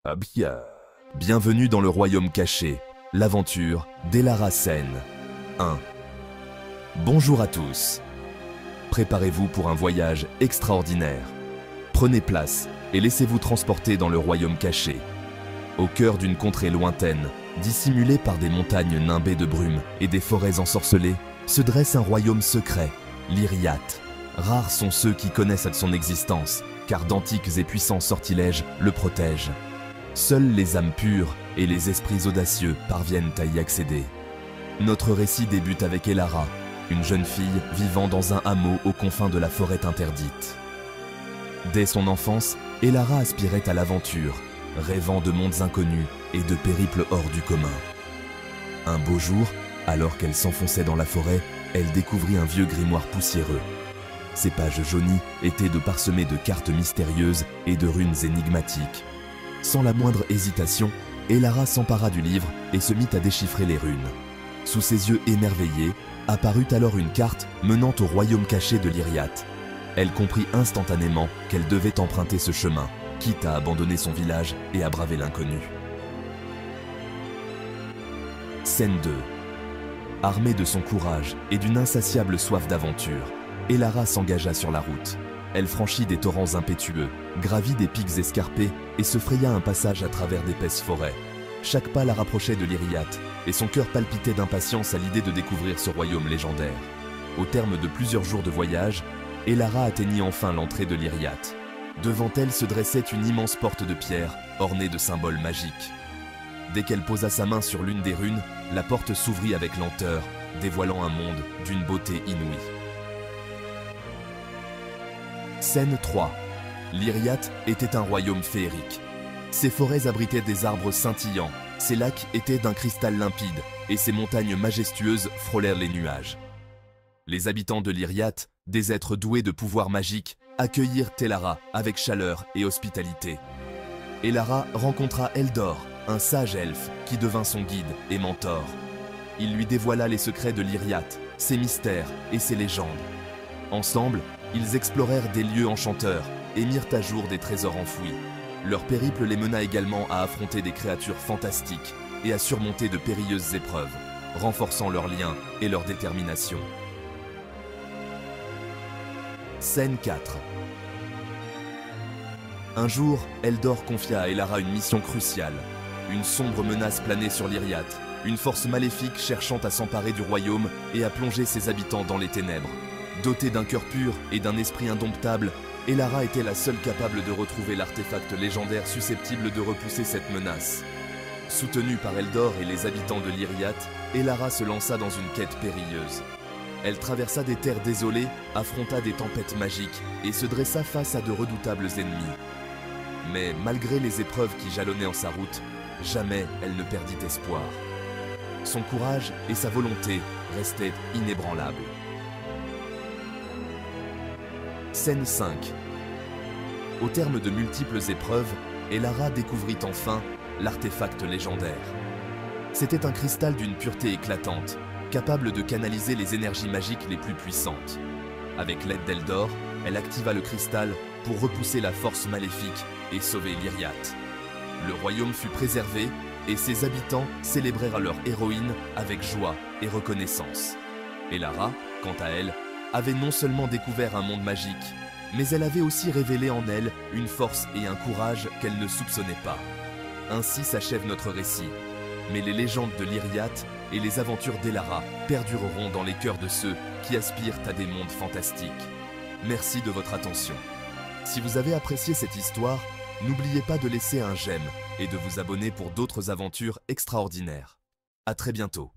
Ah bien. Bienvenue dans le royaume caché, l'aventure d'Elara Sen. 1. Bonjour à tous. Préparez-vous pour un voyage extraordinaire. Prenez place et laissez-vous transporter dans le royaume caché. Au cœur d'une contrée lointaine, dissimulée par des montagnes nimbées de brume et des forêts ensorcelées, se dresse un royaume secret, l'Iriat. Rares sont ceux qui connaissent son existence, car d'antiques et puissants sortilèges le protègent. Seules les âmes pures et les esprits audacieux parviennent à y accéder. Notre récit débute avec Elara, une jeune fille vivant dans un hameau aux confins de la forêt interdite. Dès son enfance, Elara aspirait à l'aventure, rêvant de mondes inconnus et de périples hors du commun. Un beau jour, alors qu'elle s'enfonçait dans la forêt, elle découvrit un vieux grimoire poussiéreux. Ses pages jaunies étaient parsemées de cartes mystérieuses et de runes énigmatiques. Sans la moindre hésitation, Elara s'empara du livre et se mit à déchiffrer les runes. Sous ses yeux émerveillés, apparut alors une carte menant au royaume caché de l'Iriat. Elle comprit instantanément qu'elle devait emprunter ce chemin, quitte à abandonner son village et à braver l'inconnu. Scène 2. Armée de son courage et d'une insatiable soif d'aventure, Elara s'engagea sur la route. Elle franchit des torrents impétueux, gravit des pics escarpés et se fraya un passage à travers d'épaisses forêts. Chaque pas la rapprochait de l'Iriat, et son cœur palpitait d'impatience à l'idée de découvrir ce royaume légendaire. Au terme de plusieurs jours de voyage, Elara atteignit enfin l'entrée de l'Iriat. Devant elle se dressait une immense porte de pierre, ornée de symboles magiques. Dès qu'elle posa sa main sur l'une des runes, la porte s'ouvrit avec lenteur, dévoilant un monde d'une beauté inouïe. Scène 3. L'Iriat était un royaume féerique. Ses forêts abritaient des arbres scintillants, ses lacs étaient d'un cristal limpide, et ses montagnes majestueuses frôlèrent les nuages. Les habitants de l'Iriat, des êtres doués de pouvoirs magiques, accueillirent Elara avec chaleur et hospitalité. Elara rencontra Eldor, un sage elfe qui devint son guide et mentor. Il lui dévoila les secrets de l'Iriat, ses mystères et ses légendes. Ensemble, ils explorèrent des lieux enchanteurs et mirent à jour des trésors enfouis. Leur périple les mena également à affronter des créatures fantastiques et à surmonter de périlleuses épreuves, renforçant leurs liens et leur détermination. Scène 4. Un jour, Eldor confia à Elara une mission cruciale. Une sombre menace planait sur l'Iriat, une force maléfique cherchant à s'emparer du royaume et à plonger ses habitants dans les ténèbres. Dotée d'un cœur pur et d'un esprit indomptable, Elara était la seule capable de retrouver l'artefact légendaire susceptible de repousser cette menace. Soutenue par Eldor et les habitants de l'Iriat, Elara se lança dans une quête périlleuse. Elle traversa des terres désolées, affronta des tempêtes magiques et se dressa face à de redoutables ennemis. Mais malgré les épreuves qui jalonnaient en sa route, jamais elle ne perdit espoir. Son courage et sa volonté restaient inébranlables. Scène 5. Au terme de multiples épreuves, Elara découvrit enfin l'artefact légendaire. C'était un cristal d'une pureté éclatante, capable de canaliser les énergies magiques les plus puissantes. Avec l'aide d'Eldor, elle activa le cristal pour repousser la force maléfique et sauver l'Iriat. Le royaume fut préservé et ses habitants célébrèrent leur héroïne avec joie et reconnaissance. Elara, quant à elle, avait non seulement découvert un monde magique, mais elle avait aussi révélé en elle une force et un courage qu'elle ne soupçonnait pas. Ainsi s'achève notre récit, mais les légendes de l'Iriat et les aventures d'Elara perdureront dans les cœurs de ceux qui aspirent à des mondes fantastiques. Merci de votre attention. Si vous avez apprécié cette histoire, n'oubliez pas de laisser un j'aime et de vous abonner pour d'autres aventures extraordinaires. À très bientôt.